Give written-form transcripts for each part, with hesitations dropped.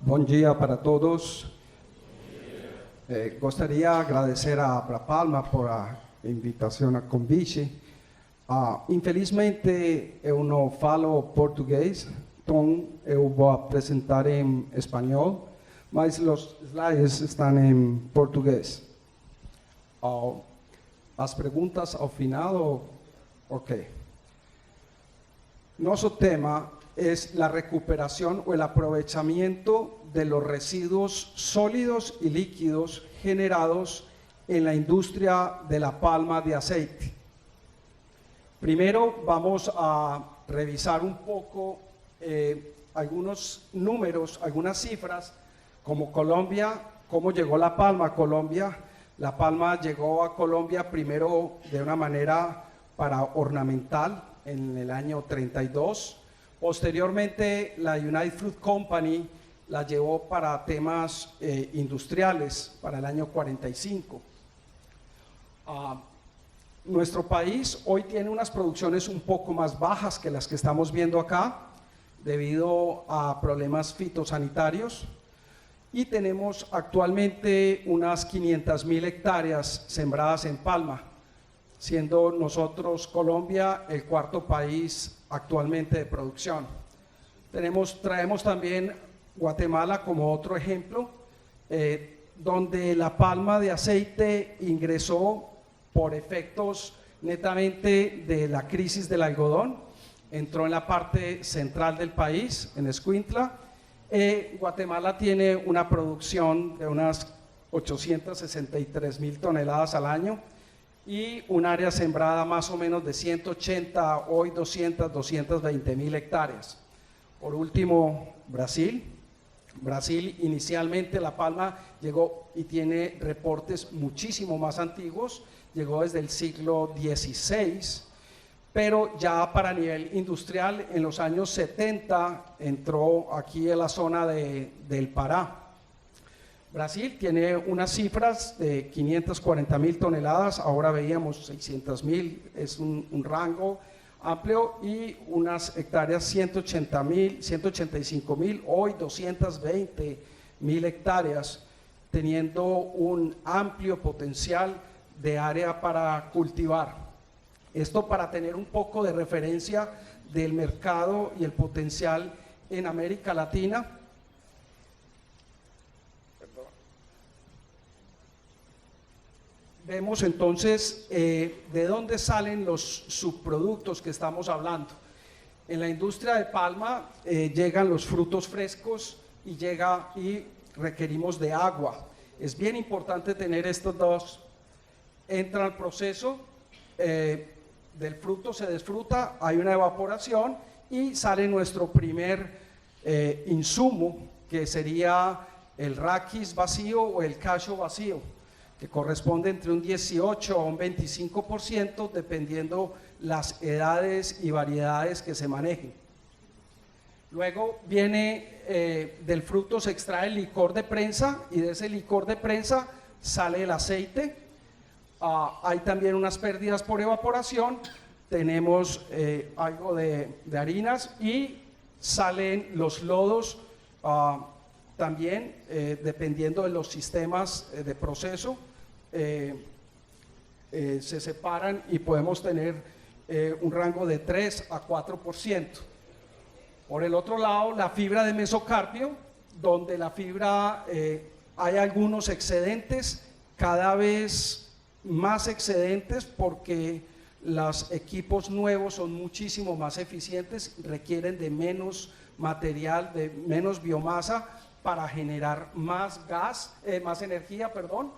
Bom dia para todos. Gostaria de agradecer a Abrapalma por a invitação a convite. Infelizmente, eu não falo português, então eu vou apresentar em espanhol, mas os slides estão em português. As perguntas ao final, ok. Nuestro tema es la recuperación o el aprovechamiento de los residuos sólidos y líquidos generados en la industria de la palma de aceite. Primero vamos a revisar un poco algunos números, algunas cifras, como Colombia, cómo llegó la palma a Colombia. La palma llegó a Colombia primero de una manera para ornamental en el año 32. Posteriormente, la United Fruit Company la llevó para temas industriales para el año 45. Nuestro país hoy tiene unas producciones un poco más bajas que las que estamos viendo acá, debido a problemas fitosanitarios, y tenemos actualmente unas 500,000 hectáreas sembradas en palma, siendo nosotros, Colombia, el cuarto país actualmente de producción. Traemos también Guatemala como otro ejemplo, donde la palma de aceite ingresó por efectos netamente de la crisis del algodón, entró en la parte central del país, en Escuintla. Guatemala tiene una producción de unas 863,000 toneladas al año, y un área sembrada más o menos de 180, hoy 220,000 hectáreas. Por último, Brasil. Brasil, inicialmente la palma llegó y tiene reportes muchísimo más antiguos, llegó desde el siglo XVI, pero ya para nivel industrial en los años 70 entró aquí en la zona del Pará. Brasil tiene unas cifras de 540,000 toneladas, ahora veíamos 600,000, es un rango amplio, y unas hectáreas 180,000, 185,000, hoy 220,000 hectáreas, teniendo un amplio potencial de área para cultivar. Esto para tener un poco de referencia del mercado y el potencial en América Latina. Vemos entonces de dónde salen los subproductos que estamos hablando. En la industria de palma llegan los frutos frescos y requerimos de agua. Es bien importante tener estos dos. Entra al proceso, del fruto se desfruta, hay una evaporación y sale nuestro primer insumo, que sería el raquis vacío o el cacho vacío, que corresponde entre un 18 a un 25%, dependiendo las edades y variedades que se manejen. Luego viene del fruto, se extrae el licor de prensa, y de ese licor de prensa sale el aceite. Hay también unas pérdidas por evaporación, tenemos algo de harinas, y salen los lodos también, dependiendo de los sistemas de proceso, se separan y podemos tener un rango de 3 a 4%. Por el otro lado, la fibra de mesocarpio, donde la fibra hay algunos excedentes, cada vez más excedentes, porque los equipos nuevos son muchísimo más eficientes, requieren de menos material, de menos biomasa para generar más energía, perdón.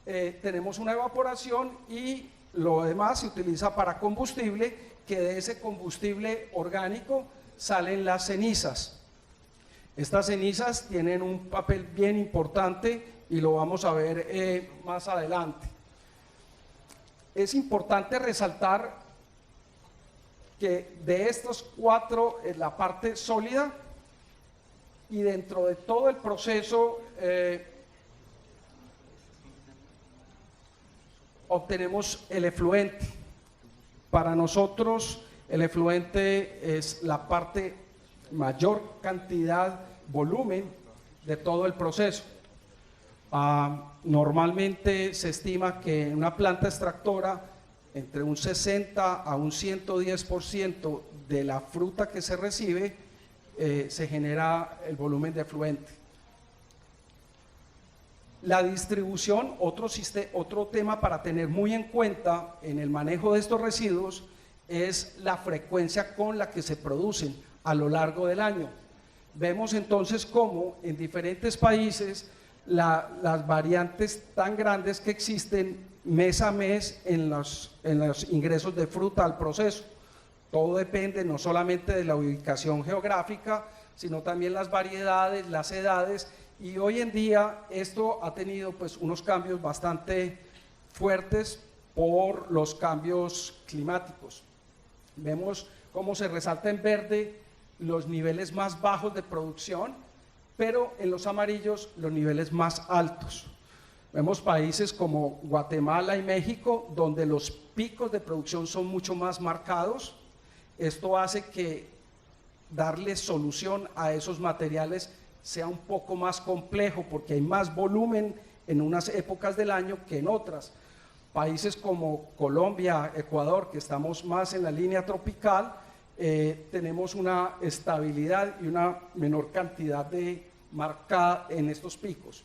Tenemos una evaporación, y lo demás se utiliza para combustible, que de ese combustible orgánico salen las cenizas. Estas cenizas tienen un papel bien importante y lo vamos a ver más adelante. Es importante resaltar que de estos cuatro, en la parte sólida, y dentro de todo el proceso obtenemos el efluente. Para nosotros el efluente es la parte, mayor cantidad, volumen de todo el proceso. Normalmente se estima que en una planta extractora entre un 60 a un 110% de la fruta que se recibe se genera el volumen de efluente. La distribución, otro tema para tener muy en cuenta en el manejo de estos residuos es la frecuencia con la que se producen a lo largo del año. Vemos entonces cómo en diferentes países las variantes tan grandes que existen mes a mes en los ingresos de fruta al proceso. Todo depende no solamente de la ubicación geográfica, sino también las variedades, las edades, y hoy en día esto ha tenido pues unos cambios bastante fuertes por los cambios climáticos. Vemos cómo se resalta en verde los niveles más bajos de producción, pero en los amarillos los niveles más altos. Vemos países como Guatemala y México, donde los picos de producción son mucho más marcados. Esto hace que darle solución a esos materiales sea un poco más complejo, porque hay más volumen en unas épocas del año que en otras. Países como Colombia, Ecuador, que estamos más en la línea tropical, tenemos una estabilidad y una menor cantidad de marcada en estos picos.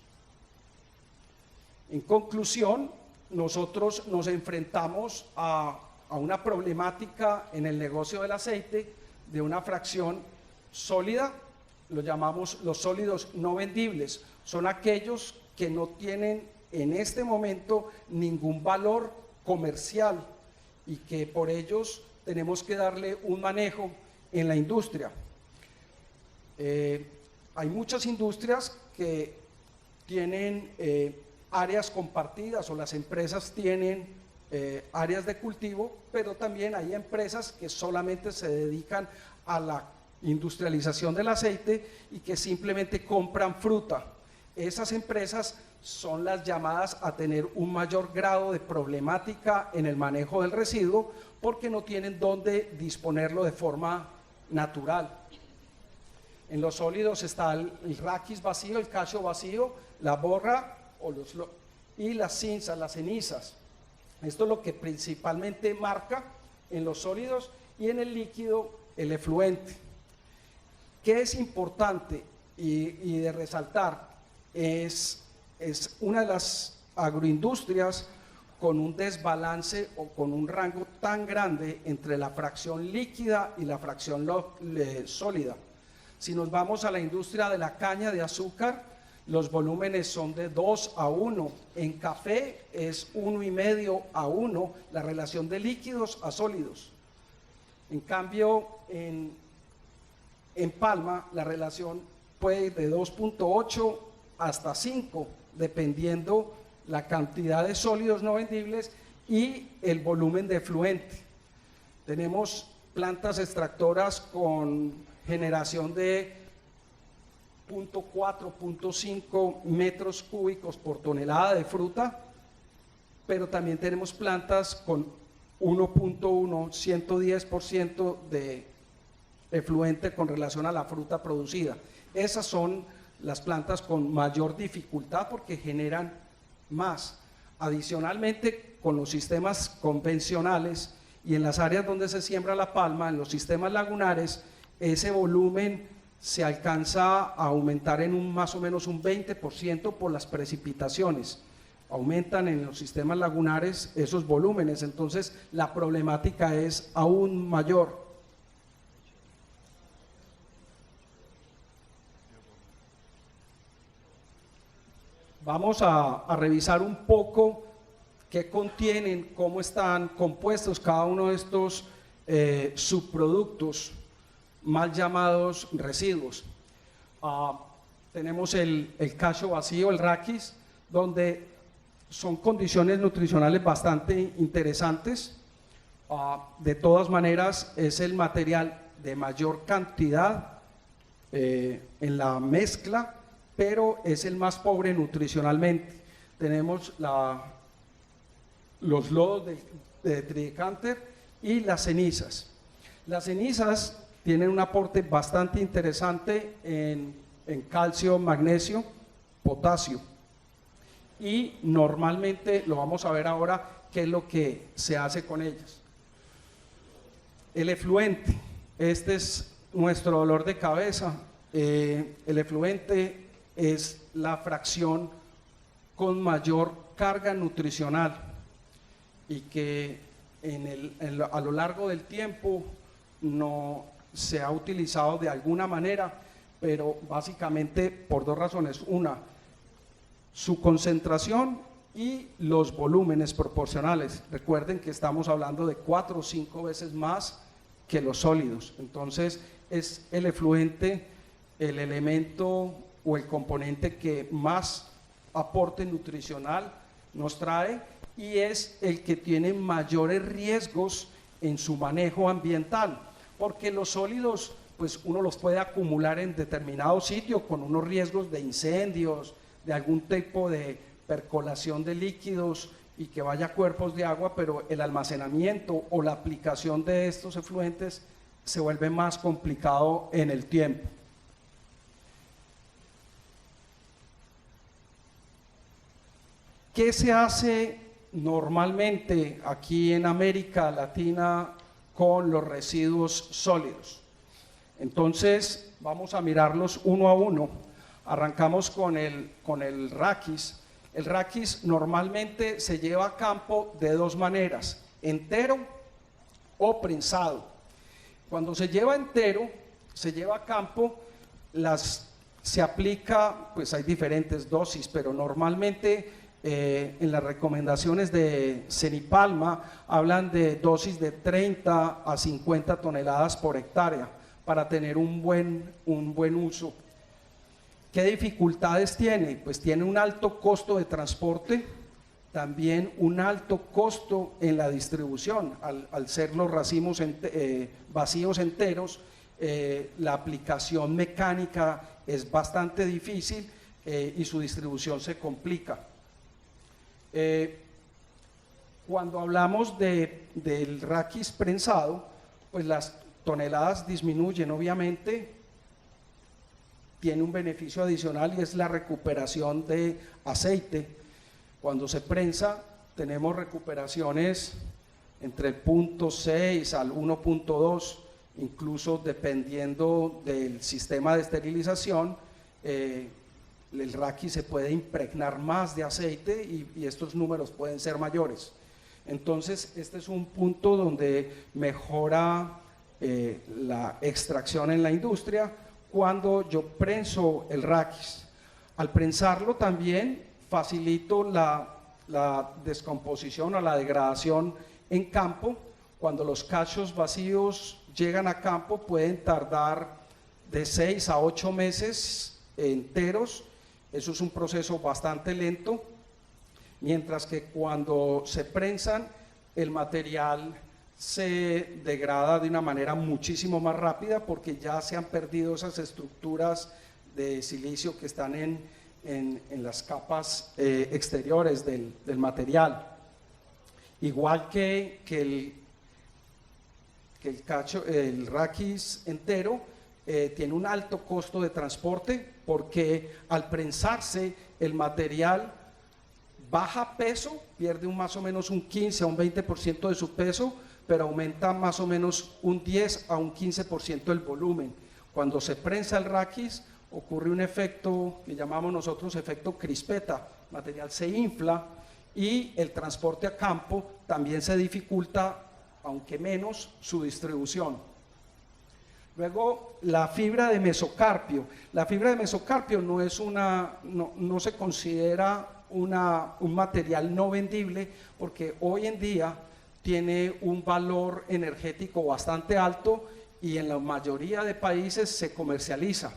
En conclusión, nosotros nos enfrentamos a una problemática en el negocio del aceite de una fracción sólida, lo llamamos los sólidos no vendibles, son aquellos que no tienen en este momento ningún valor comercial y que por ellos tenemos que darle un manejo en la industria. Hay muchas industrias que tienen áreas compartidas, o las empresas tienen áreas de cultivo, pero también hay empresas que solamente se dedican a la industrialización del aceite y que simplemente compran fruta. Esas empresas son las llamadas a tener un mayor grado de problemática en el manejo del residuo, porque no tienen dónde disponerlo de forma natural. En los sólidos está el raquis vacío, el cacho vacío, la borra y las cinzas, las cenizas. Esto es lo que principalmente marca en los sólidos, y en el líquido el efluente. ¿Qué es importante y de resaltar? Es una de las agroindustrias con un desbalance o con un rango tan grande entre la fracción líquida y la fracción sólida. Si nos vamos a la industria de la caña de azúcar, los volúmenes son de 2 a 1. En café es 1,5 a 1 la relación de líquidos a sólidos. En cambio, en palma la relación puede ir de 2,8 hasta 5, dependiendo la cantidad de sólidos no vendibles y el volumen de efluente. Tenemos plantas extractoras con generación de 0,4, 0,5 metros cúbicos por tonelada de fruta, pero también tenemos plantas con 1,1, 110% de efluente con relación a la fruta producida. Esas son las plantas con mayor dificultad porque generan más. Adicionalmente, con los sistemas convencionales y en las áreas donde se siembra la palma, en los sistemas lagunares, ese volumen se alcanza a aumentar en más o menos un 20% por las precipitaciones. Aumentan en los sistemas lagunares esos volúmenes, entonces la problemática es aún mayor. Vamos a revisar un poco qué contienen, cómo están compuestos cada uno de estos subproductos mal llamados residuos. Tenemos el cacho vacío, el raquis, donde son condiciones nutricionales bastante interesantes. De todas maneras, es el material de mayor cantidad en la mezcla, pero es el más pobre nutricionalmente. Tenemos los lodos de tridecanter y las cenizas. Las cenizas tienen un aporte bastante interesante en en calcio, magnesio, potasio. Y normalmente, lo vamos a ver ahora, qué es lo que se hace con ellas. El efluente, este es nuestro dolor de cabeza. El efluente es la fracción con mayor carga nutricional y que a lo largo del tiempo no se ha utilizado de alguna manera, pero básicamente por dos razones. Una, su concentración y los volúmenes proporcionales. Recuerden que estamos hablando de 4 o 5 veces más que los sólidos. Entonces es el efluente el elemento o el componente que más aporte nutricional nos trae y es el que tiene mayores riesgos en su manejo ambiental, porque los sólidos pues uno los puede acumular en determinado sitio con unos riesgos de incendios, de algún tipo de percolación de líquidos y que vaya a cuerpos de agua, pero el almacenamiento o la aplicación de estos efluentes se vuelve más complicado en el tiempo. ¿Qué se hace normalmente aquí en América Latina con los residuos sólidos? Entonces vamos a mirarlos uno a uno. Arrancamos con el raquis. El raquis normalmente se lleva a campo de dos maneras, entero o prensado. Cuando se lleva entero, se lleva a campo, se aplica, pues hay diferentes dosis, pero normalmente en las recomendaciones de Cenipalma hablan de dosis de 30 a 50 toneladas por hectárea para tener un buen uso. ¿Qué dificultades tiene? Pues tiene un alto costo de transporte, también un alto costo en la distribución. Al ser los racimos vacíos enteros, la aplicación mecánica es bastante difícil y su distribución se complica. Cuando hablamos del raquis prensado, pues las toneladas disminuyen obviamente. Tiene un beneficio adicional y es la recuperación de aceite. Cuando se prensa tenemos recuperaciones entre el 0.6 al 1.2, incluso dependiendo del sistema de esterilización, el raquis se puede impregnar más de aceite y estos números pueden ser mayores. Entonces este es un punto donde mejora la extracción en la industria cuando yo prenso el raquis. Al prensarlo también facilito la descomposición o la degradación en campo. Cuando los cachos vacíos llegan a campo pueden tardar de 6 a 8 meses enteros. Eso es un proceso bastante lento, mientras que cuando se prensan el material se degrada de una manera muchísimo más rápida porque ya se han perdido esas estructuras de silicio que están en las capas exteriores del material. Igual que el raquis entero tiene un alto costo de transporte porque al prensarse el material baja peso, pierde más o menos un 15 a un 20% de su peso, pero aumenta más o menos un 10 a un 15% el volumen. Cuando se prensa el raquis ocurre un efecto que llamamos nosotros efecto crispeta, el material se infla y el transporte a campo también se dificulta, aunque menos, su distribución. Luego, la fibra de mesocarpio. La fibra de mesocarpio no se considera un material no vendible porque hoy en día tiene un valor energético bastante alto y en la mayoría de países se comercializa.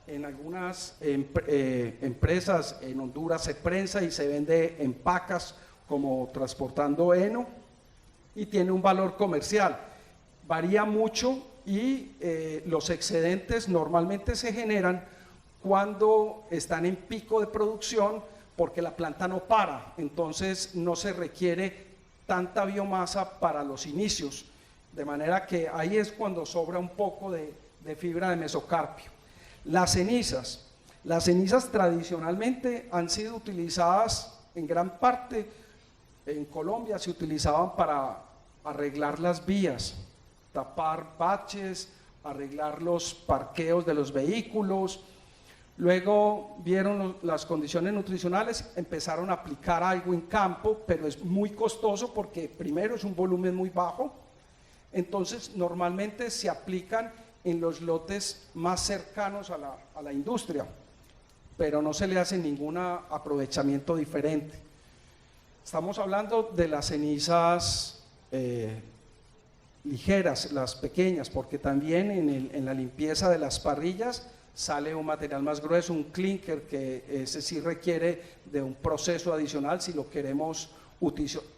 En algunas empresas en Honduras se prensa y se vende en pacas como transportando heno y tiene un valor comercial. Varía mucho y los excedentes normalmente se generan cuando están en pico de producción porque la planta no para, entonces no se requiere tanta biomasa para los inicios, de manera que ahí es cuando sobra un poco de fibra de mesocarpio. Las cenizas. Las cenizas tradicionalmente han sido utilizadas en gran parte, en Colombia se utilizaban para arreglar las vías, tapar baches, arreglar los parqueos de los vehículos. Luego vieron las condiciones nutricionales, empezaron a aplicar algo en campo, pero es muy costoso porque primero es un volumen muy bajo, entonces normalmente se aplican en los lotes más cercanos a la industria, pero no se le hace ningún aprovechamiento diferente. Estamos hablando de las cenizas ligeras, las pequeñas, porque también en la limpieza de las parrillas sale un material más grueso, un clinker, que ese sí requiere de un proceso adicional si lo queremos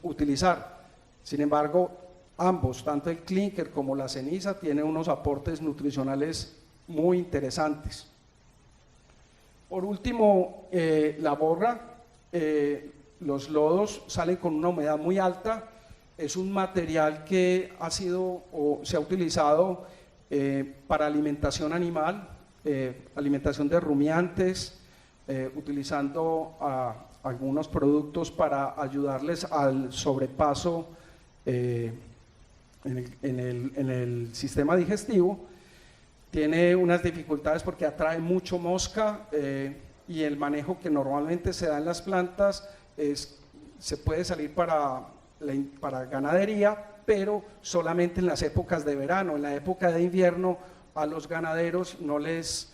utilizar. Sin embargo, ambos, tanto el clinker como la ceniza, tienen unos aportes nutricionales muy interesantes. Por último, la borra, los lodos salen con una humedad muy alta, es un material que ha sido o se ha utilizado para alimentación animal, alimentación de rumiantes, utilizando algunos productos para ayudarles al sobrepaso en el sistema digestivo. Tiene unas dificultades porque atrae mucho mosca y el manejo que normalmente se da en las plantas se puede salir para ganadería, pero solamente en las épocas de verano. En la época de invierno a los ganaderos no les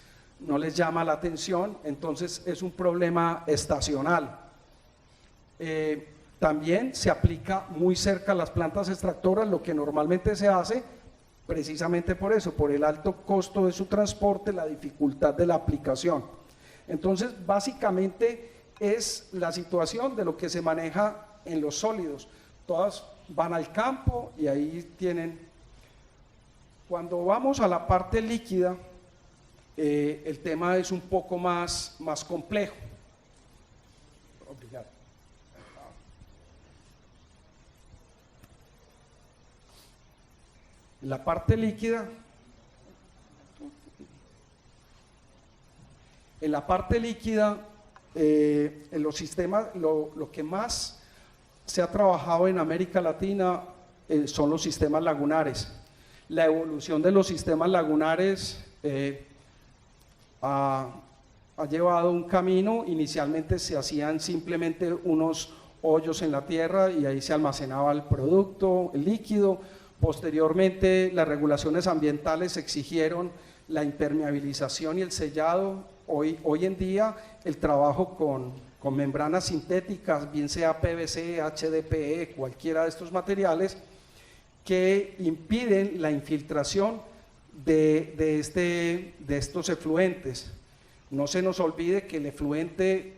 llama la atención, entonces es un problema estacional. También se aplica muy cerca a las plantas extractoras, lo que normalmente se hace precisamente por eso, por el alto costo de su transporte, la dificultad de la aplicación. Entonces, básicamente es la situación de lo que se maneja en los sólidos. Todas van al campo y ahí tienen. Cuando vamos a la parte líquida, el tema es un poco más complejo. Obrigado. La parte líquida, en la parte líquida, en los sistemas, lo que más se ha trabajado en América Latina son los sistemas lagunares. La evolución de los sistemas lagunares ha llevado un camino. Inicialmente se hacían simplemente unos hoyos en la tierra y ahí se almacenaba el producto, el líquido. Posteriormente, las regulaciones ambientales exigieron la impermeabilización y el sellado. Hoy en día, el trabajo con membranas sintéticas, bien sea PVC, HDPE, cualquiera de estos materiales, que impiden la infiltración de estos efluentes. No se nos olvide que el efluente,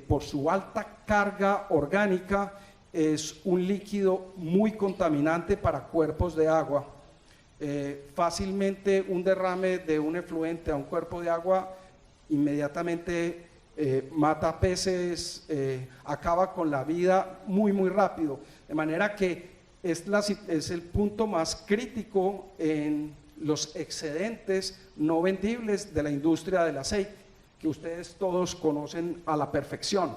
por su alta carga orgánica, es un líquido muy contaminante para cuerpos de agua. Fácilmente un derrame de un efluente a un cuerpo de agua inmediatamente mata peces, acaba con la vida muy rápido, de manera que es el punto más crítico en los excedentes no vendibles de la industria del aceite, que ustedes todos conocen a la perfección.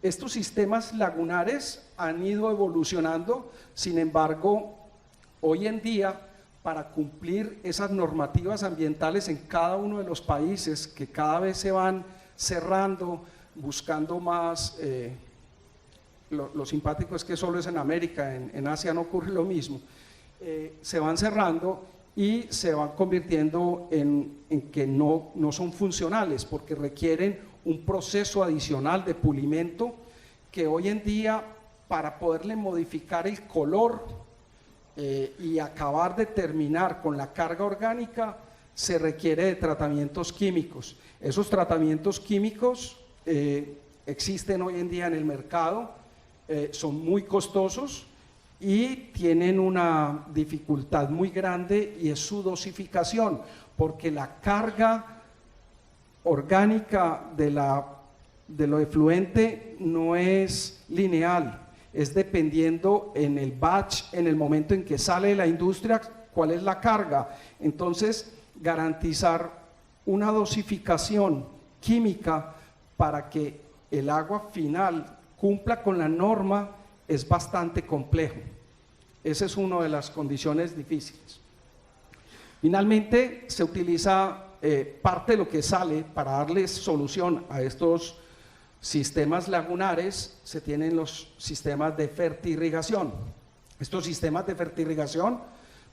Estos sistemas lagunares han ido evolucionando, sin embargo, hoy en día, para cumplir esas normativas ambientales en cada uno de los países que cada vez se van cerrando, buscando más, lo simpático es que solo es en América, en Asia no ocurre lo mismo, se van cerrando y se van convirtiendo en que no son funcionales, porque requieren un proceso adicional de pulimento que hoy en día, para poderle modificar el color y acabar de terminar con la carga orgánica, se requiere de tratamientos químicos. Esos tratamientos químicos existen hoy en día en el mercado, son muy costosos y tienen una dificultad muy grande, y es su dosificación, porque la carga orgánica de lo efluente no es lineal, es dependiendo en el batch, en el momento en que sale de la industria, cuál es la carga. Entonces, garantizar una dosificación química para que el agua final cumpla con la norma es bastante complejo. Esa es una de las condiciones difíciles. Finalmente, se utiliza parte de lo que sale para darles solución a estos sistemas lagunares. Se tienen los sistemas de fertirrigación. Estos sistemas de fertirrigación,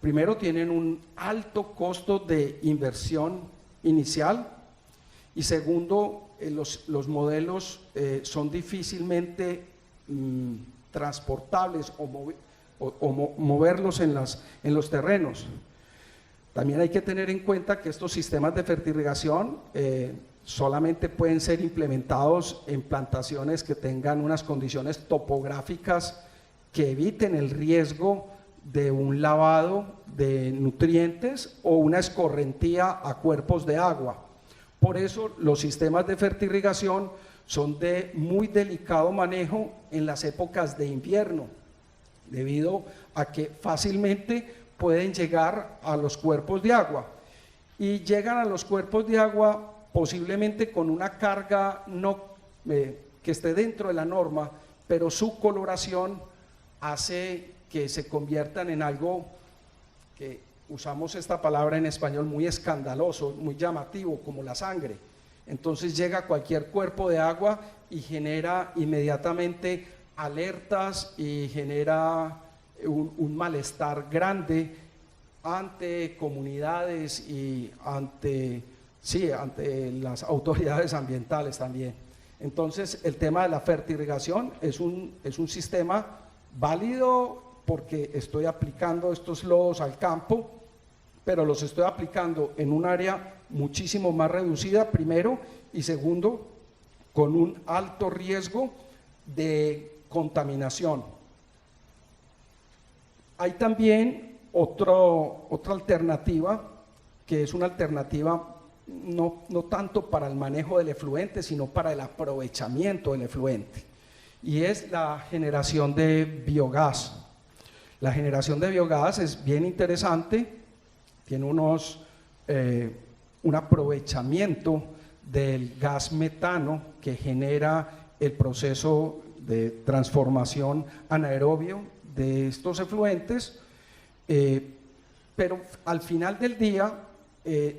primero, tienen un alto costo de inversión inicial, y segundo, los modelos son difícilmente transportables o moverlos en los terrenos. También hay que tener en cuenta que estos sistemas de fertirrigación solamente pueden ser implementados en plantaciones que tengan unas condiciones topográficas que eviten el riesgo de un lavado de nutrientes o una escorrentía a cuerpos de agua. Por eso los sistemas de fertirrigación son de muy delicado manejo en las épocas de invierno, debido a que fácilmente pueden llegar a los cuerpos de agua, y llegan a los cuerpos de agua posiblemente con una carga que esté dentro de la norma, pero su coloración hace que se conviertan en algo que usamos esta palabra en español muy escandaloso, muy llamativo, como la sangre. Entonces llega a cualquier cuerpo de agua y genera inmediatamente alertas y genera un malestar grande ante comunidades y ante las autoridades ambientales también. Entonces el tema de la fertirrigación es un sistema válido porque estoy aplicando estos lodos al campo, pero los estoy aplicando en un área muchísimo más reducida, primero, y segundo, con un alto riesgo de contaminación. Hay también otra alternativa, que es una alternativa no tanto para el manejo del efluente, sino para el aprovechamiento del efluente, y es la generación de biogás. La generación de biogás es bien interesante, tiene un aprovechamiento del gas metano que genera el proceso de transformación anaerobio de estos efluentes, pero al final del día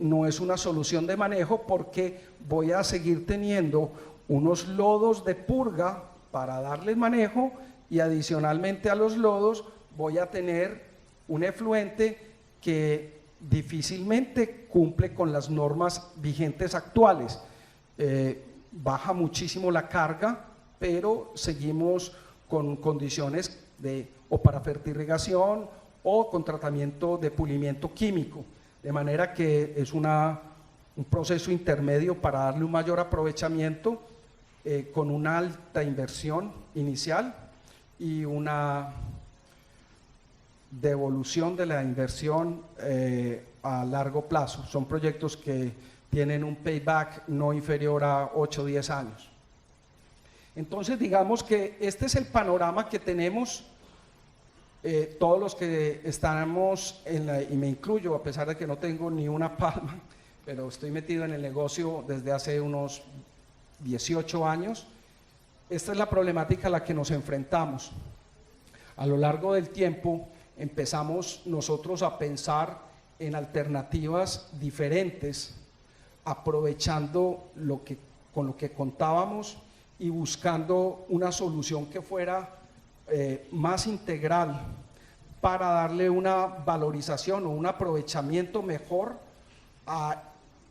no es una solución de manejo, porque voy a seguir teniendo unos lodos de purga para darles manejo, y adicionalmente a los lodos voy a tener un efluente que difícilmente cumple con las normas vigentes actuales. Baja muchísimo la carga, pero seguimos con condiciones o para fertirrigación o con tratamiento de pulimiento químico, de manera que es un proceso intermedio para darle un mayor aprovechamiento, con una alta inversión inicial y una devolución de la inversión a largo plazo. Son proyectos que tienen un payback no inferior a 8 o 10 años. Entonces, digamos que este es el panorama que tenemos todos los que estamos y me incluyo, a pesar de que no tengo ni una palma, pero estoy metido en el negocio desde hace unos 18 años. Esta es la problemática a la que nos enfrentamos. A lo largo del tiempo empezamos nosotros a pensar en alternativas diferentes, aprovechando con lo que contábamos y buscando una solución que fuera más integral, para darle una valorización o un aprovechamiento mejor a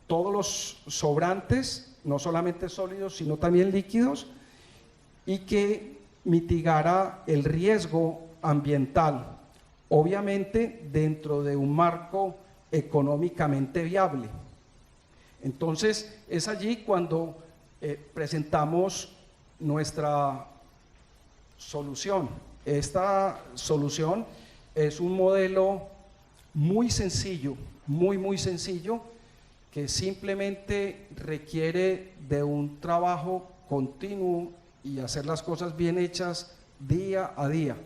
todos los sobrantes, no solamente sólidos sino también líquidos, y que mitigara el riesgo ambiental, obviamente dentro de un marco económicamente viable. Entonces es allí cuando presentamos nuestra solución. Esta solución es un modelo muy sencillo, muy sencillo, que simplemente requiere de un trabajo continuo y hacer las cosas bien hechas día a día.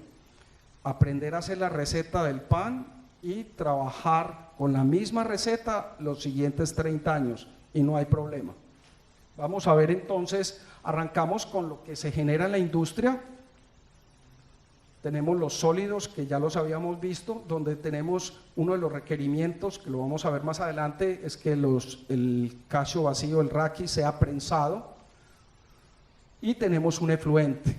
Aprender a hacer la receta del pan y trabajar con la misma receta los siguientes 30 años y no hay problema. Vamos a ver entonces, arrancamos con lo que se genera en la industria. Tenemos los sólidos, que ya los habíamos visto, donde tenemos uno de los requerimientos, que lo vamos a ver más adelante, es que el cacho vacío, el raqui, sea prensado. Y tenemos un efluente.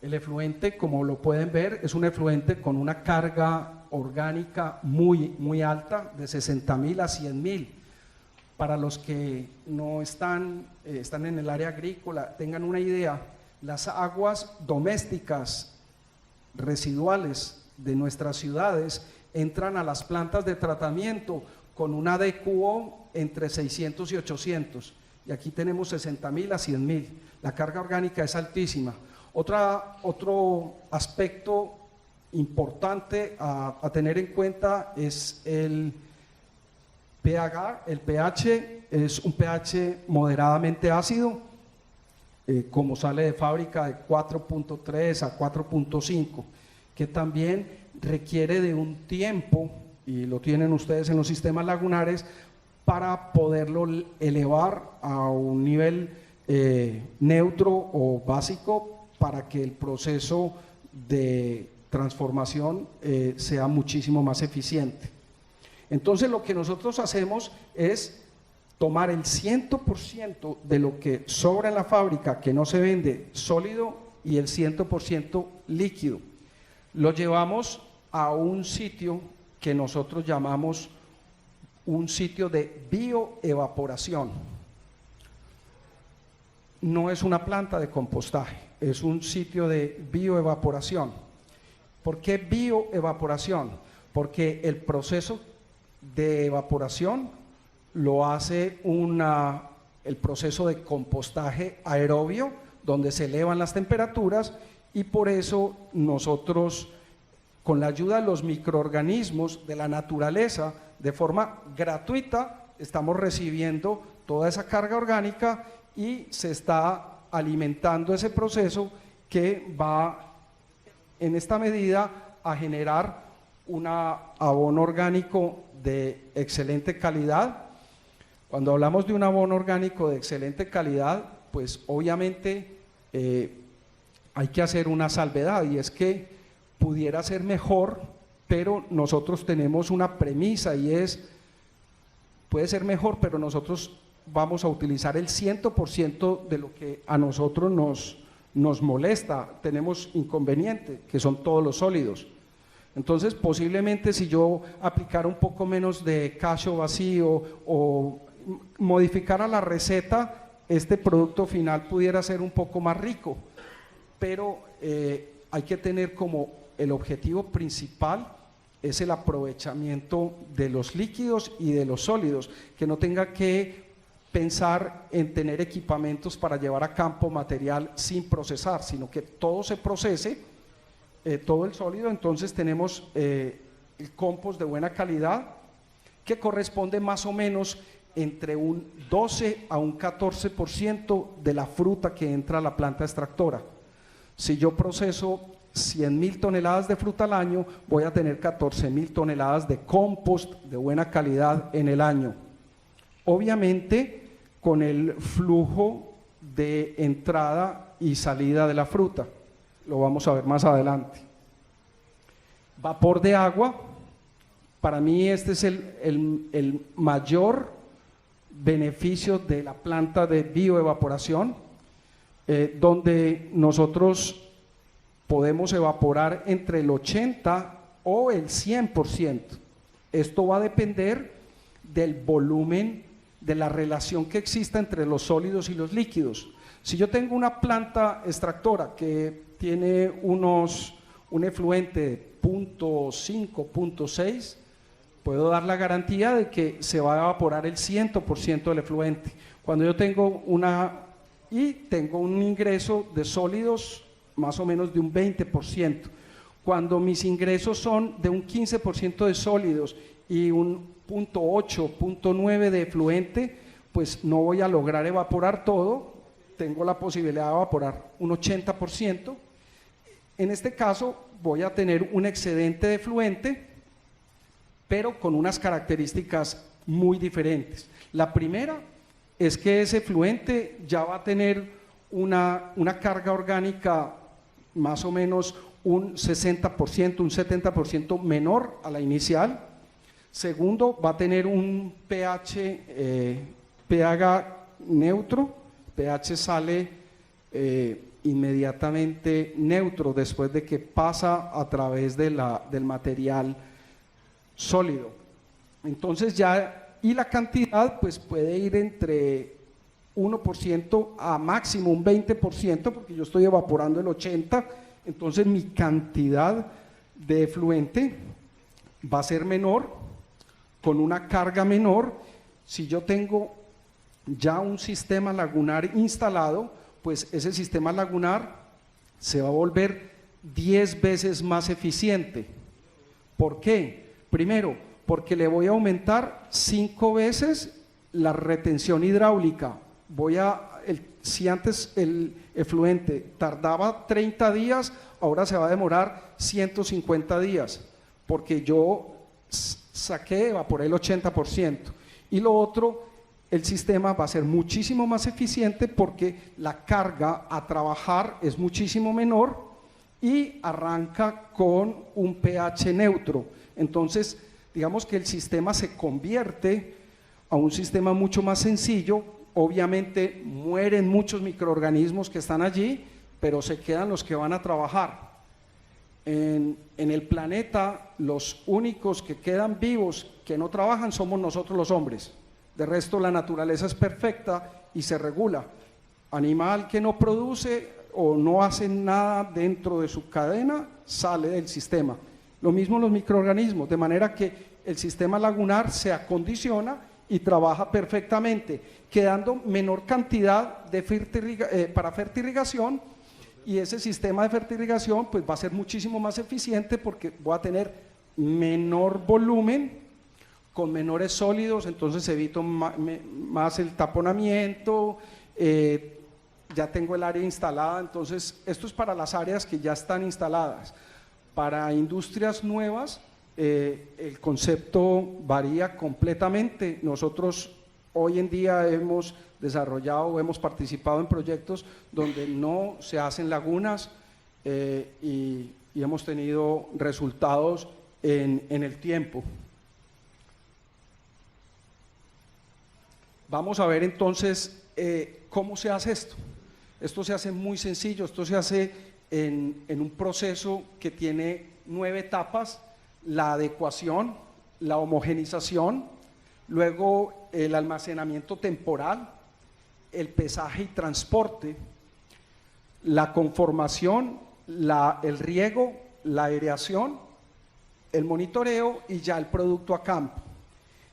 El efluente, como lo pueden ver, es un efluente con una carga orgánica muy alta, de 60.000 a 100.000. Para los que no están en el área agrícola, tengan una idea, las aguas domésticas residuales de nuestras ciudades entran a las plantas de tratamiento con una DQO entre 600 y 800, y aquí tenemos 60.000 a 100.000. La carga orgánica es altísima. Otro aspecto importante a tener en cuenta es el pH. El pH es un pH moderadamente ácido, como sale de fábrica, de 4.3 a 4.5, que también requiere de un tiempo, y lo tienen ustedes en los sistemas lagunares, para poderlo elevar a un nivel neutro o básico, para que el proceso de transformación sea muchísimo más eficiente. Entonces lo que nosotros hacemos es tomar el 100% de lo que sobra en la fábrica, que no se vende sólido, y el 100% líquido. Lo llevamos a un sitio que nosotros llamamos un sitio de bioevaporación. No es una planta de compostaje, es un sitio de bioevaporación. ¿Por qué bioevaporación? Porque el proceso de evaporación lo hace el proceso de compostaje aerobio, donde se elevan las temperaturas, y por eso nosotros, con la ayuda de los microorganismos de la naturaleza, de forma gratuita, estamos recibiendo toda esa carga orgánica y se está alimentando ese proceso, que va en esta medida a generar un abono orgánico de excelente calidad. Cuando hablamos de un abono orgánico de excelente calidad, pues obviamente hay que hacer una salvedad, y es que pudiera ser mejor, pero nosotros tenemos una premisa, y es, puede ser mejor, pero nosotros vamos a utilizar el 100% de lo que a nosotros nos molesta, tenemos inconveniente, que son todos los sólidos. Entonces, posiblemente si yo aplicara un poco menos de cacho vacío o modificara la receta, este producto final pudiera ser un poco más rico, pero hay que tener como el objetivo principal es el aprovechamiento de los líquidos y de los sólidos, que no tenga que pensar en tener equipamientos para llevar a campo material sin procesar, sino que todo se procese, todo el sólido. Entonces tenemos el compost de buena calidad, que corresponde más o menos entre un 12 a un 14% de la fruta que entra a la planta extractora. Si yo proceso 100.000 toneladas de fruta al año, voy a tener 14.000 toneladas de compost de buena calidad en el año. Obviamente con el flujo de entrada y salida de la fruta, lo vamos a ver más adelante. Vapor de agua, para mí este es el mayor beneficio de la planta de bioevaporación, donde nosotros podemos evaporar entre el 80 o el 100%. Esto va a depender del volumen, de la relación que exista entre los sólidos y los líquidos. Si yo tengo una planta extractora que tiene un efluente de 0.5, 0.6, puedo dar la garantía de que se va a evaporar el 100% del efluente. Cuando yo tengo tengo un ingreso de sólidos más o menos de un 20%. Cuando mis ingresos son de un 15% de sólidos y un 0.8, 0.9 de efluente, pues no voy a lograr evaporar todo, tengo la posibilidad de evaporar un 80%. En este caso voy a tener un excedente de efluente pero con unas características muy diferentes. La primera es que ese efluente ya va a tener una carga orgánica más o menos un 60%, un 70% menor a la inicial. Segundo, va a tener un pH neutro. pH sale inmediatamente neutro después de que pasa a través del material sólido. Entonces ya, y la cantidad pues puede ir entre 1% a máximo un 20%, porque yo estoy evaporando el 80%, entonces mi cantidad de efluente va a ser menor, con una carga menor. Si yo tengo ya un sistema lagunar instalado, pues ese sistema lagunar se va a volver 10 veces más eficiente. ¿Por qué? Primero, porque le voy a aumentar 5 veces la retención hidráulica. Si antes el efluente tardaba 30 días, ahora se va a demorar 150 días, porque yo evaporé el 80%. Y lo otro, el sistema va a ser muchísimo más eficiente porque la carga a trabajar es muchísimo menor y arranca con un pH neutro. Entonces, digamos que el sistema se convierte a un sistema mucho más sencillo. Obviamente mueren muchos microorganismos que están allí, pero se quedan los que van a trabajar. En el planeta, los únicos que quedan vivos, que no trabajan, somos nosotros los hombres. De resto, la naturaleza es perfecta y se regula. Animal que no produce o no hace nada dentro de su cadena, sale del sistema. Lo mismo los microorganismos, de manera que el sistema lagunar se acondiciona y trabaja perfectamente, quedando menor cantidad de para fertirrigación, y ese sistema de fertirrigación pues va a ser muchísimo más eficiente porque voy a tener menor volumen con menores sólidos, entonces evito más el taponamiento, ya tengo el área instalada. Entonces esto es para las áreas que ya están instaladas. Para industrias nuevas el concepto varía completamente. Nosotros hoy en día hemos desarrollado, hemos participado en proyectos donde no se hacen lagunas y hemos tenido resultados en el tiempo. Vamos a ver entonces cómo se hace esto. Esto se hace muy sencillo, esto se hace en un proceso que tiene 9 etapas: la adecuación, la homogenización, luego el almacenamiento temporal, el pesaje y transporte, la conformación, el riego, la aireación, el monitoreo y ya el producto a campo.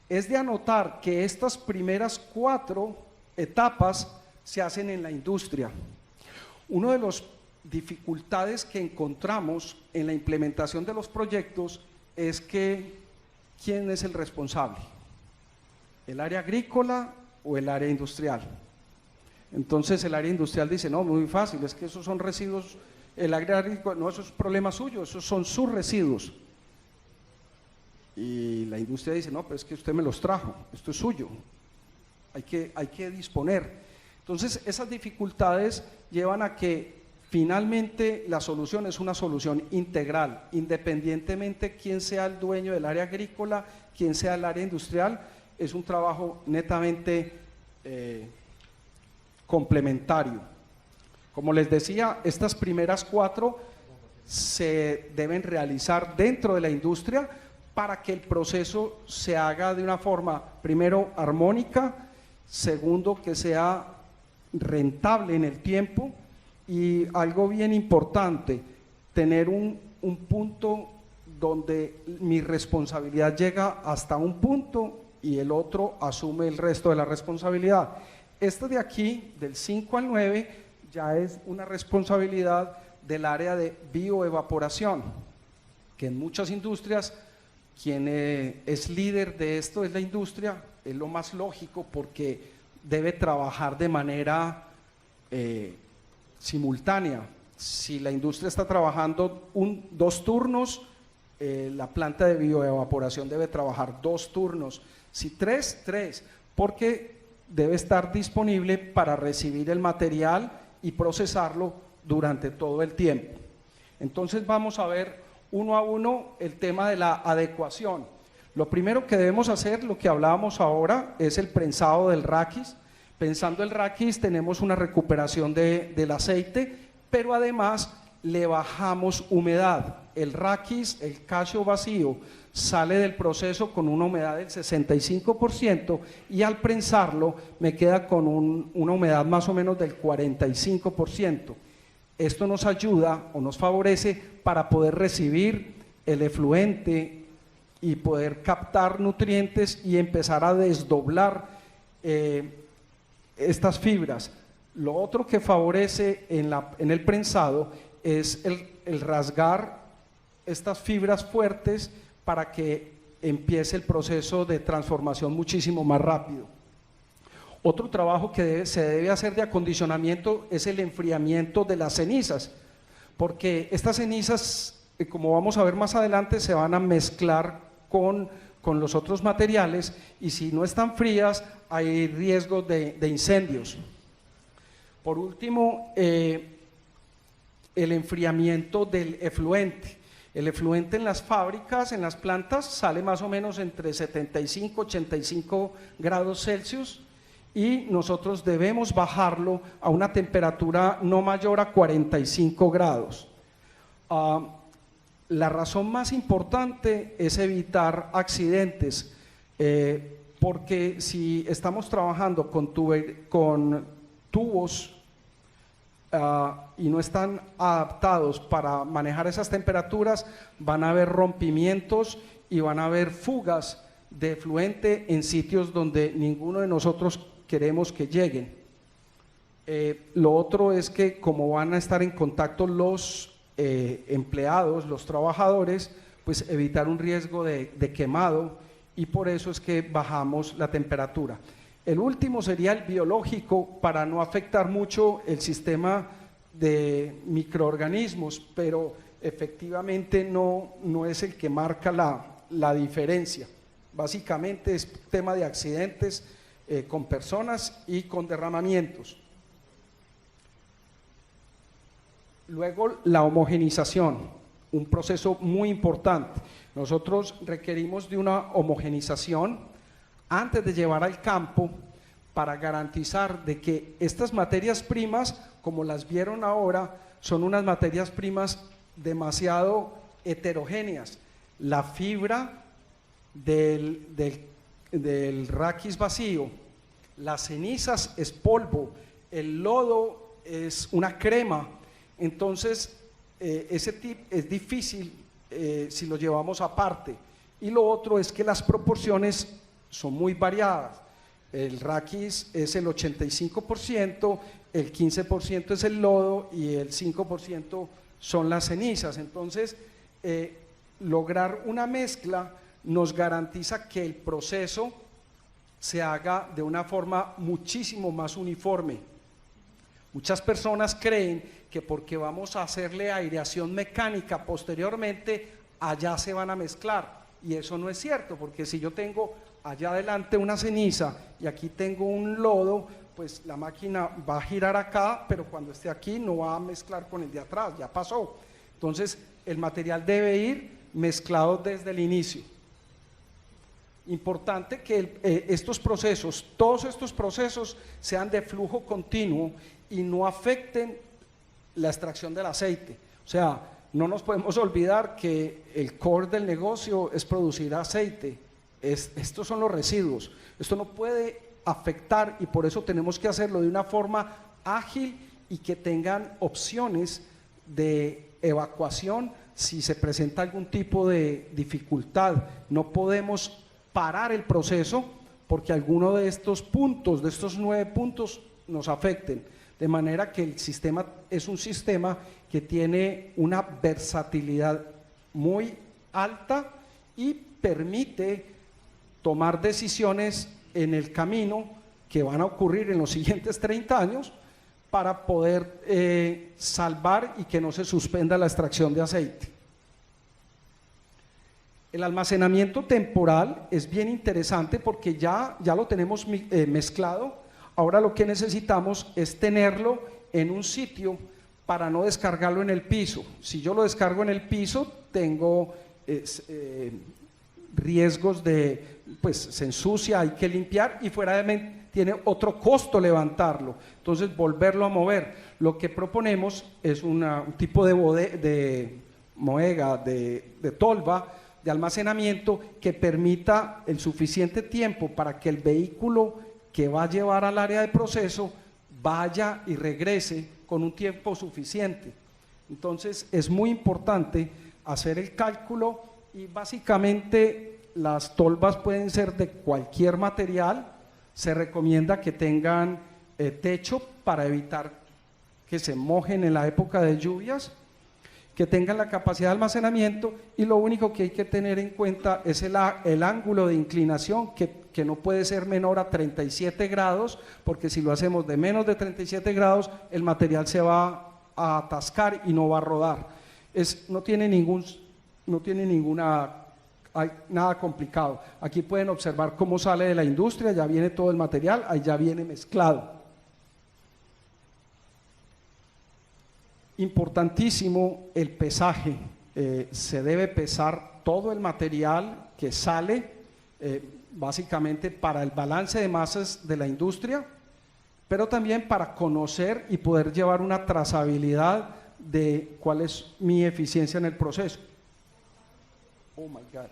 Es de anotar que estas primeras 4 etapas se hacen en la industria. Una de las dificultades que encontramos en la implementación de los proyectos es que ¿quién es el responsable? ¿El área agrícola o el área industrial? Entonces el área industrial dice, no, muy fácil, es que esos son residuos. El área agrícola, no, eso es problema suyo, esos son sus residuos. Y la industria dice, no, pero es que usted me los trajo, esto es suyo, hay que disponer. Entonces esas dificultades llevan a que finalmente la solución es una solución integral, independientemente quién sea el dueño del área agrícola, quién sea el área industrial. Es un trabajo netamente complementario. Como les decía, estas primeras 4 se deben realizar dentro de la industria para que el proceso se haga de una forma, primero, armónica, segundo, que sea rentable en el tiempo, y algo bien importante, tener un punto donde mi responsabilidad llega hasta un punto y el otro asume el resto de la responsabilidad. Esto de aquí, del 5 al 9, ya es una responsabilidad del área de bioevaporación, que en muchas industrias, quien es líder de esto es la industria. Es lo más lógico porque debe trabajar de manera simultánea. Si la industria está trabajando 2 turnos, la planta de bioevaporación debe trabajar 2 turnos, si 3, 3, porque debe estar disponible para recibir el material y procesarlo durante todo el tiempo. Entonces vamos a ver uno a uno el tema de la adecuación. Lo primero que debemos hacer, lo que hablábamos ahora, es el prensado del raquis. Pensando el raquis tenemos una recuperación del aceite, pero además le bajamos humedad. El raquis, el cacho vacío, sale del proceso con una humedad del 65% y al prensarlo me queda con una humedad más o menos del 45%. Esto nos ayuda o nos favorece para poder recibir el efluente y poder captar nutrientes y empezar a desdoblar estas fibras. Lo otro que favorece en el prensado es el rasgar estas fibras fuertes para que empiece el proceso de transformación muchísimo más rápido. Otro trabajo que se debe hacer de acondicionamiento es el enfriamiento de las cenizas, porque estas cenizas, como vamos a ver más adelante, se van a mezclar con los otros materiales y si no están frías hay riesgo de incendios. Por último, el enfriamiento del efluente. El efluente en las fábricas, en las plantas, sale más o menos entre 75 y 85 grados Celsius y nosotros debemos bajarlo a una temperatura no mayor a 45 grados. La razón más importante es evitar accidentes, porque si estamos trabajando con tubos y no están adaptados para manejar esas temperaturas, van a haber rompimientos y van a haber fugas de efluente en sitios donde ninguno de nosotros queremos que lleguen. Lo otro es que como van a estar en contacto los empleados, los trabajadores, pues evitar un riesgo de quemado y por eso es que bajamos la temperatura. El último sería el biológico para no afectar mucho el sistema de microorganismos, pero efectivamente no es el que marca la diferencia. Básicamente es tema de accidentes con personas y con derramamientos. Luego la homogenización, un proceso muy importante. Nosotros requerimos de una homogenización antes de llevar al campo para garantizar de que estas materias primas, como las vieron ahora, son unas materias primas demasiado heterogéneas. La fibra del raquis vacío, las cenizas es polvo, el lodo es una crema, entonces ese tip es difícil si lo llevamos aparte. Y lo otro es que las proporciones son muy variadas. El raquis es el 85%, el 15% es el lodo y el 5% son las cenizas. Entonces, lograr una mezcla nos garantiza que el proceso se haga de una forma muchísimo más uniforme. Muchas personas creen que porque vamos a hacerle aireación mecánica posteriormente, allá se van a mezclar. Y eso no es cierto, porque si yo tengo allá adelante una ceniza y aquí tengo un lodo, pues la máquina va a girar acá, pero cuando esté aquí no va a mezclar con el de atrás, ya pasó. Entonces el material debe ir mezclado desde el inicio. Importante que estos procesos, todos estos procesos sean de flujo continuo y no afecten la extracción del aceite. O sea, no nos podemos olvidar que el core del negocio es producir aceite. Estos son los residuos. Esto no puede afectar y por eso tenemos que hacerlo de una forma ágil y que tengan opciones de evacuación si se presenta algún tipo de dificultad. No podemos parar el proceso porque alguno de estos puntos, de estos 9 puntos, nos afecten. De manera que el sistema es un sistema que tiene una versatilidad muy alta y permite tomar decisiones en el camino que van a ocurrir en los siguientes 30 años para poder salvar y que no se suspenda la extracción de aceite. El almacenamiento temporal es bien interesante porque ya lo tenemos mezclado. Ahora lo que necesitamos es tenerlo en un sitio para no descargarlo en el piso. Si yo lo descargo en el piso, tengo riesgos de, pues se ensucia, hay que limpiar y fuera de tiene otro costo levantarlo. Entonces volverlo a mover. Lo que proponemos es un tipo de bodega, de tolva, de almacenamiento que permita el suficiente tiempo para que el vehículo que va a llevar al área de proceso vaya y regrese con un tiempo suficiente. Entonces es muy importante hacer el cálculo y básicamente las tolvas pueden ser de cualquier material. Se recomienda que tengan techo para evitar que se mojen en la época de lluvias, que tengan la capacidad de almacenamiento y lo único que hay que tener en cuenta es el ángulo de inclinación que no puede ser menor a 37 grados, porque si lo hacemos de menos de 37 grados el material se va a atascar y no va a rodar. No tiene nada complicado. Aquí pueden observar cómo sale de la industria, ya viene todo el material, ahí ya viene mezclado. Importantísimo el pesaje, se debe pesar todo el material que sale, básicamente para el balance de masas de la industria, pero también para conocer y poder llevar una trazabilidad de cuál es mi eficiencia en el proceso. Oh my God,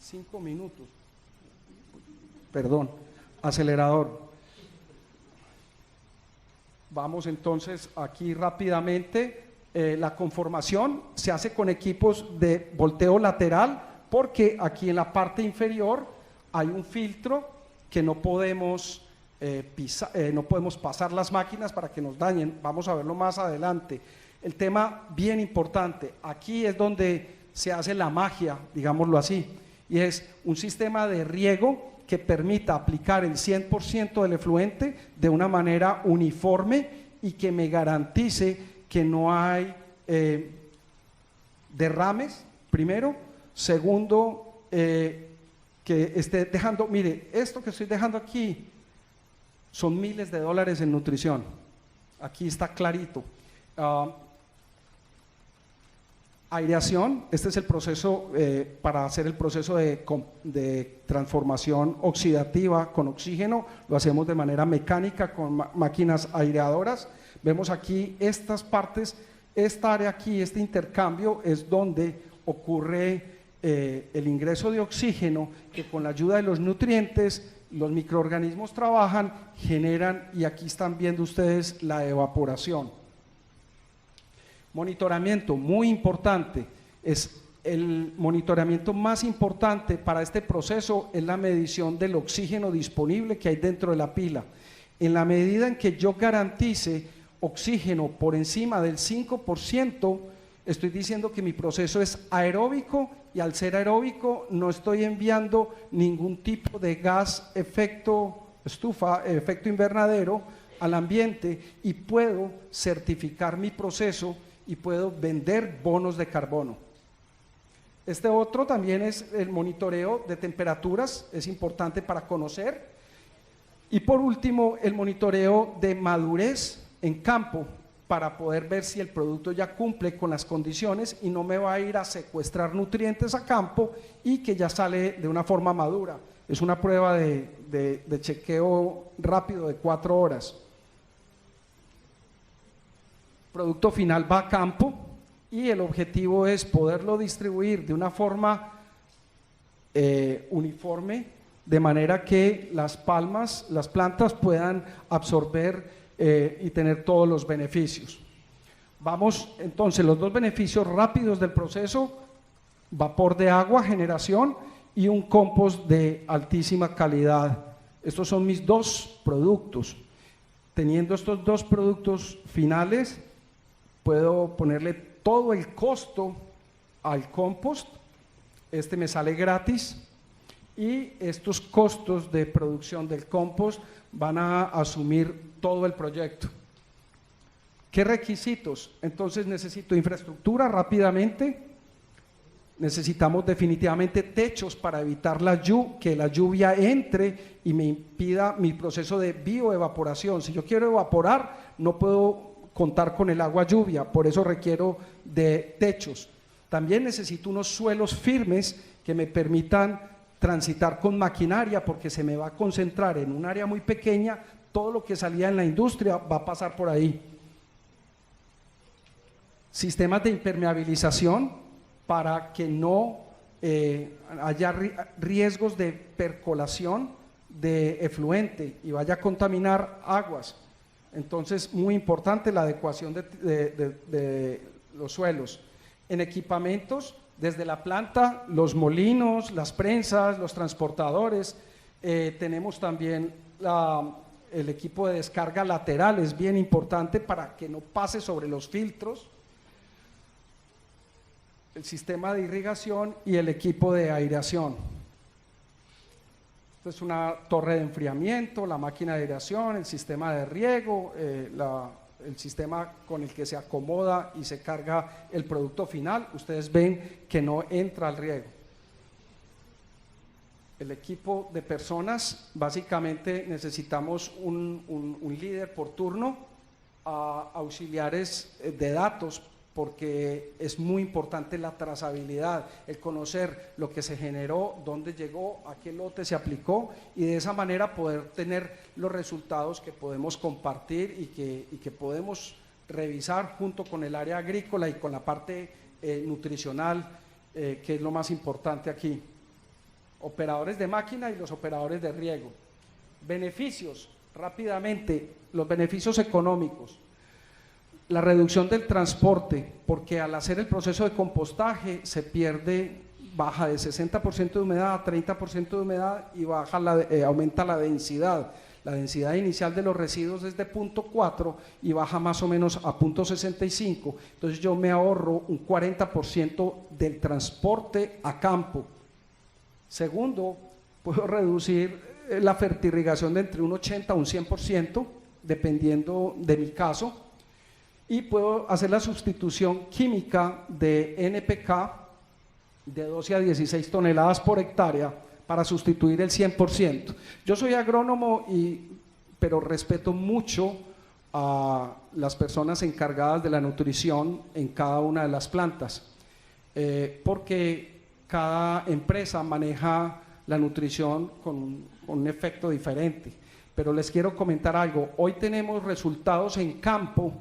5 minutos, perdón, acelerador. Vamos entonces aquí rápidamente. La conformación se hace con equipos de volteo lateral porque aquí en la parte inferior hay un filtro que no podemos pasar las máquinas para que nos dañen. Vamos a verlo más adelante. El tema bien importante, aquí es donde se hace la magia, digámoslo así, y es un sistema de riego que permita aplicar el 100% del efluente de una manera uniforme y que me garantice que no hay derrames, primero. Segundo, que esté dejando, mire, esto que estoy dejando aquí son miles de dólares en nutrición. Aquí está clarito. Aireación, este es el proceso para hacer el proceso de transformación oxidativa con oxígeno, lo hacemos de manera mecánica con máquinas aireadoras. Vemos aquí estas partes, esta área aquí, este intercambio es donde ocurre el ingreso de oxígeno que con la ayuda de los nutrientes los microorganismos trabajan, generan, y aquí están viendo ustedes la evaporación. Monitoramiento, muy importante, es el monitoramiento más importante para este proceso es la medición del oxígeno disponible que hay dentro de la pila. En la medida en que yo garantice oxígeno por encima del 5%, estoy diciendo que mi proceso es aeróbico y al ser aeróbico no estoy enviando ningún tipo de gas efecto estufa, efecto invernadero al ambiente y puedo certificar mi proceso y puedo vender bonos de carbono. Este otro también es el monitoreo de temperaturas, es importante para conocer. Y por último, el monitoreo de madurez en campo para poder ver si el producto ya cumple con las condiciones y no me va a ir a secuestrar nutrientes a campo y que ya sale de una forma madura. Es una prueba de chequeo rápido de 4 horas. Producto final va a campo y el objetivo es poderlo distribuir de una forma uniforme, de manera que las plantas puedan absorber y tener todos los beneficios. Vamos entonces, los dos beneficios rápidos del proceso: vapor de agua, generación, y un compost de altísima calidad. Estos son mis dos productos. Teniendo estos dos productos finales, puedo ponerle todo el costo al compost. Este me sale gratis y estos costos de producción del compost van a asumir todo el proyecto. ¿Qué requisitos? Entonces necesito infraestructura rápidamente, Necesitamos definitivamente techos para evitar que la lluvia entre y me impida mi proceso de bioevaporación. Si yo quiero evaporar, no puedo contar con el agua lluvia, por eso requiero de techos. También necesito unos suelos firmes que me permitan transitar con maquinaria, porque se me va a concentrar en un área muy pequeña, todo lo que salía en la industria va a pasar por ahí. Sistemas de impermeabilización para que no haya riesgos de percolación de efluente y vaya a contaminar aguas. Entonces, muy importante la adecuación de los suelos. En equipamientos, desde la planta, los molinos, las prensas, los transportadores, tenemos también el equipo de descarga lateral, es bien importante para que no pase sobre los filtros, el sistema de irrigación y el equipo de aireación. Esta es una torre de enfriamiento, la máquina de aireación, el sistema de riego, el sistema con el que se acomoda y se carga el producto final. Ustedes ven que no entra al riego. El equipo de personas, básicamente necesitamos un líder por turno, auxiliares de datos, porque es muy importante la trazabilidad, el conocer lo que se generó, dónde llegó, a qué lote se aplicó, y de esa manera poder tener los resultados que podemos compartir y que podemos revisar junto con el área agrícola y con la parte nutricional, que es lo más importante aquí. Operadores de máquina y los operadores de riego. Beneficios, rápidamente, los beneficios económicos. La reducción del transporte, porque al hacer el proceso de compostaje se baja de 60% de humedad a 30% de humedad y aumenta la densidad. La densidad inicial de los residuos es de 0.4 y baja más o menos a 0.65. Entonces yo me ahorro un 40% del transporte a campo. Segundo, puedo reducir la fertirrigación de entre un 80 a un 100%, dependiendo de mi caso. Y puedo hacer la sustitución química de NPK de 12 a 16 toneladas por hectárea para sustituir el 100%. Yo soy agrónomo, pero respeto mucho a las personas encargadas de la nutrición en cada una de las plantas, porque cada empresa maneja la nutrición con un efecto diferente. Pero les quiero comentar algo, hoy tenemos resultados en campo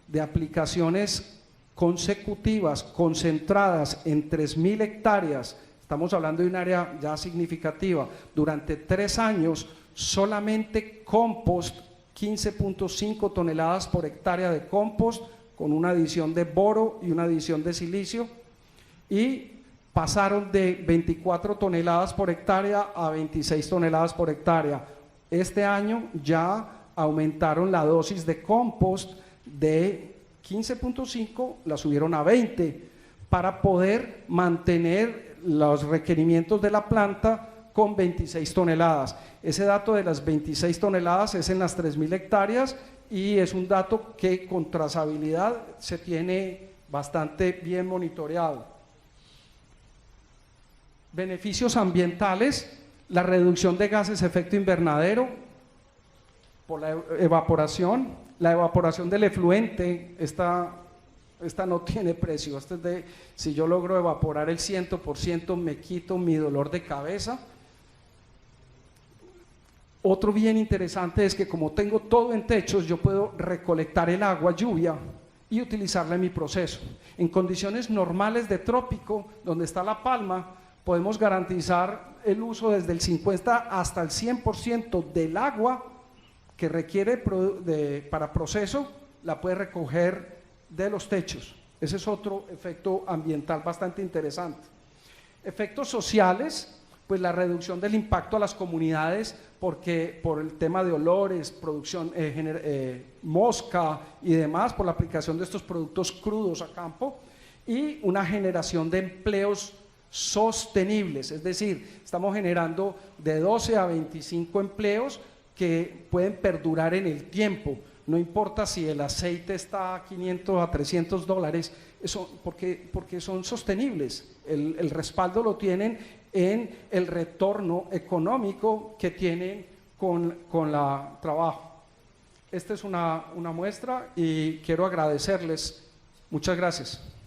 de aplicaciones consecutivas, concentradas en 3.000 hectáreas, estamos hablando de un área ya significativa, durante 3 años, solamente compost, 15.5 toneladas por hectárea de compost, con una adición de boro y una adición de silicio, y pasaron de 24 toneladas por hectárea a 26 toneladas por hectárea. Este año ya aumentaron la dosis de compost de 15.5, la subieron a 20 para poder mantener los requerimientos de la planta con 26 toneladas. Ese dato de las 26 toneladas es en las 3.000 hectáreas y es un dato que con trazabilidad se tiene bastante bien monitoreado. Beneficios ambientales, la reducción de gases de efecto invernadero por la evaporación del efluente, esta no tiene precio, si yo logro evaporar el 100% me quito mi dolor de cabeza. Otro bien interesante es que como tengo todo en techos, yo puedo recolectar el agua lluvia y utilizarla en mi proceso. En condiciones normales de trópico, donde está la palma, podemos garantizar el uso desde el 50 hasta el 100% del agua que requiere para proceso, la puede recoger de los techos. Ese es otro efecto ambiental bastante interesante. Efectos sociales, pues la reducción del impacto a las comunidades, porque por el tema de olores, producción, mosca y demás, por la aplicación de estos productos crudos a campo, y una generación de empleos sostenibles, es decir, estamos generando de 12 a 25 empleos que pueden perdurar en el tiempo. no importa si el aceite está a 500 a 300 dólares, porque son sostenibles. El respaldo lo tienen en el retorno económico que tienen con la trabajo. Esta es una muestra y quiero agradecerles. Muchas gracias.